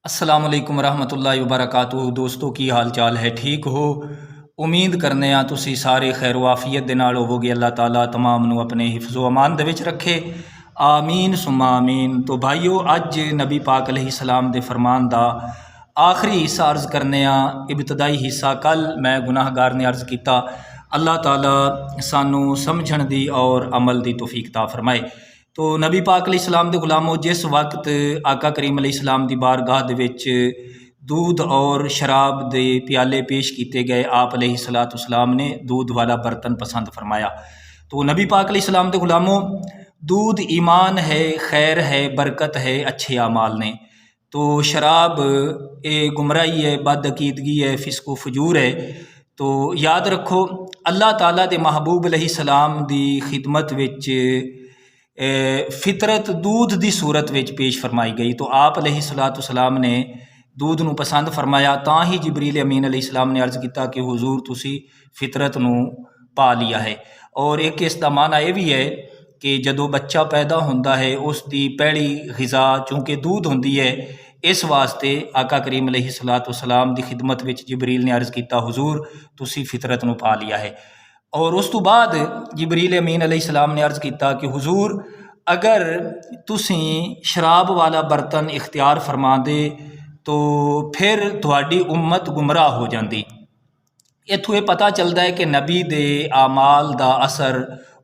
السلام علیکم ورحمۃ اللہ وبرکاتہ۔ دوستو کی حال چال ہے؟ ٹھیک ہو؟ امید کرنے ہاں تسی سارے خیر و عافیت دے نال ہووگے۔ اللہ تعالیٰ تمام نو اپنے حفظ و امان دے وچ رکھے، آمین ثم آمین۔ تو بھائیو، اج نبی پاک علیہ السلام دے فرمان دا آخری حصہ عرض کرنے ہاں۔ ابتدائی حصہ کل میں گناہ گار نے عرض کیتا، اللہ تعالیٰ سانو سمجھن دی اور عمل دی توفیق عطا فرمائے۔ تو نبی پاک علیہ السلام دے غلاموں، جس وقت آقا کریم علیہ السلام دی بارگاہ دے وچ دودھ اور شراب دے پیالے پیش کیتے گئے، آپ علیہ السلام نے دودھ والا برتن پسند فرمایا۔ تو نبی پاک علیہ السلام دے غلاموں، دودھ ایمان ہے، خیر ہے، برکت ہے، اچھے اعمال نے۔ تو شراب گمراہی ہے، بد عقیدگی ہے، فسق و فجور ہے۔ تو یاد رکھو، اللہ تعالیٰ دے محبوب علیہ السلام دی خدمت وچ فطرت دودھ دی صورت وچ پیش فرمائی گئی۔ تو آپ علیہ السلام نے دودھ نو پسند فرمایا، تاں ہی جبریل امین علیہ السلام نے عرض کیتا کہ حضور تسی فطرت نو پا لیا ہے۔ اور ایک اس دا معنی یہ بھی ہے کہ جدو بچہ پیدا ہوندا ہے، اس دی پہلی غذا چونکہ دودھ ہوندی ہے، اس واسطے آقا کریم علیہ السلام دی خدمت وچ جبریل نے عرض کیتا حضور تسی فطرت نو پا لیا ہے۔ اور اس تو بعد جبریل امین علیہ السلام نے عرض کیتا کہ حضور اگر تسیں شراب والا برتن اختیار فرما دے تو پھر تہاڈی امت گمراہ ہو جاندی۔ اتھوں یہ پتہ چلتا ہے کہ نبی دے اعمال دا اثر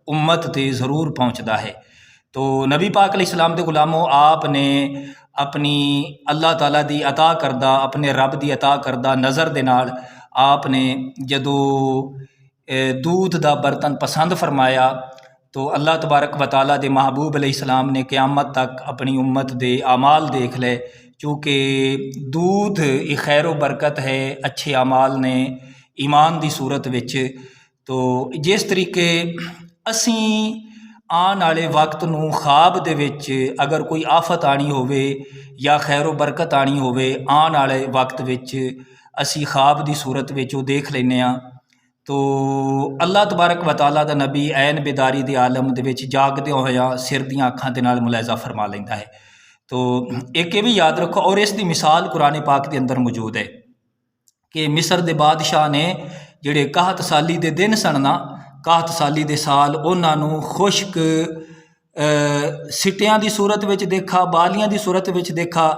امت تے ضرور پہنچدا ہے۔ تو نبی پاک علیہ السلام دے غلاموں، آپ نے اپنی اللہ تعالیٰ دی عطا کردہ، اپنے رب دی عطا کردہ نظر دے نال آپ نے جدو دودھ دا برتن پسند فرمایا تو اللہ تبارک و تعالیٰ دے محبوب علیہ السلام نے قیامت تک اپنی امت دے اعمال دیکھ لے، چونکہ دودھ ایک خیر و برکت ہے، اچھے اعمال نے ایمان دی صورت وچ۔ تو جس طریقے اسیں آن والے وقت نو خواب دے وچ اگر کوئی آفت آنی ہووے یا خیر و برکت آنی ہووے، آن والے وقت وچ اسی خواب دی صورت وچ وہ دیکھ لینے ہاں۔ تو اللہ تبارک و تعالیٰ دا نبی عین بیداری دے عالم دے وچ جاگدے ہویا سر دیاں اکھاں دے نال ملاحظہ فرما لیندا ہے۔ تو ایک یہ بھی یاد رکھو، اور اس دی مثال قرآن پاک دے اندر موجود ہے کہ مصر دے بادشاہ نے جڑے 61 سالی دے دن سن نا، 61 سالی دے سال انہاں نو خشک سٹیاں دی صورت وچ دیکھا، بالیاں دی صورت وچ دیکھا،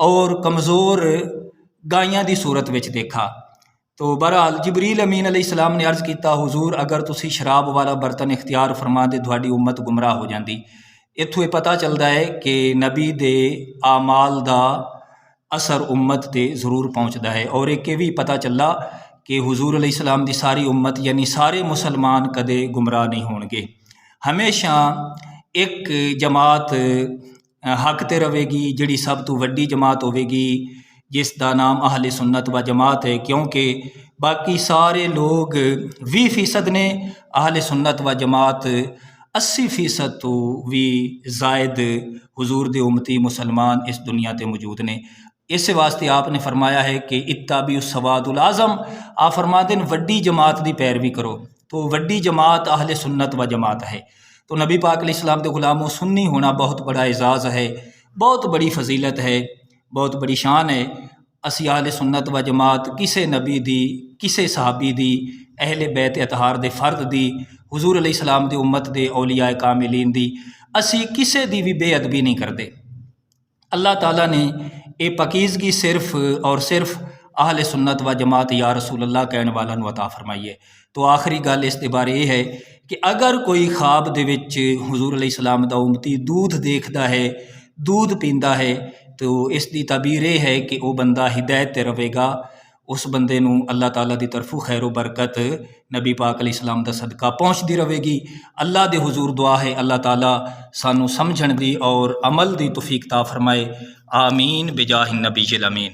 اور کمزور گائیاں دی صورت وچ دیکھا۔ تو بہرحال جبریل امین علیہ السلام نے عرض کیتا حضور اگر تسی شراب والا برتن اختیار فرما دے تہاڈی امت گمراہ ہو جاندی۔ اتھوں یہ پتہ چلتا ہے کہ نبی دے اعمال دا اثر امت تے ضرور پہنچدا ہے۔ اور ایک یہ بھی پتہ چلا کہ حضور علیہ السلام دی ساری امت یعنی سارے مسلمان کدے گمراہ نہیں ہون گے۔ ہمیشہ ایک جماعت حق تے رہے گی، جڑی سب تو وڈی جماعت ہوے گی، جس دا نام اہل سنت و جماعت ہے، کیونکہ باقی سارے لوگ 20% نے، اہل سنت و جماعت 80% تو بھی زائد حضور دے امتی مسلمان اس دنیا تے موجود نے۔ اس واسطے آپ نے فرمایا ہے کہ اتبعوا السواد الاعظم، آپ فرماتے ہیں وڈی جماعت دی پیروی کرو۔ تو وڈی جماعت اہل سنت و جماعت ہے۔ تو نبی پاک علیہ السلام دے غلاموں، سنی ہونا بہت بڑا اعزاز ہے، بہت بڑی فضیلت ہے، بہت بڑی شان ہے۔ اسی اہل سنت و جماعت کسے نبی دی، کسے صحابی دی، اہل بیت اطہار دے فرد دی، حضور علیہ السلام دی امت دے اولیاء کاملین دی اسی کسے دی بھی بے ادبی نہیں کردے۔ اللہ تعالیٰ نے اے پاکیزگی صرف اور صرف اہل سنت و جماعت یا رسول اللہ کہنے والا نو عطا فرمائی ہے۔ تو آخری گل اس دے بارے یہ ہے کہ اگر کوئی خواب دے وچ حضور علیہ السلام دا امتی دودھ دیکھدا ہے، دودھ پیندا ہے، تو اس دی تعبیر یہ ہے کہ وہ بندہ ہدایت تے رہے گا، اس بندے نو اللہ تعالیٰ دی طرفوں خیر و برکت نبی پاک علیہ السلام دا صدقہ پہنچتی رہے گی۔ اللہ دے حضور دعا ہے اللہ تعالیٰ سانو سمجھن دی اور عمل دی توفیق عطا فرمائے، آمین بجاہ النبی الامین۔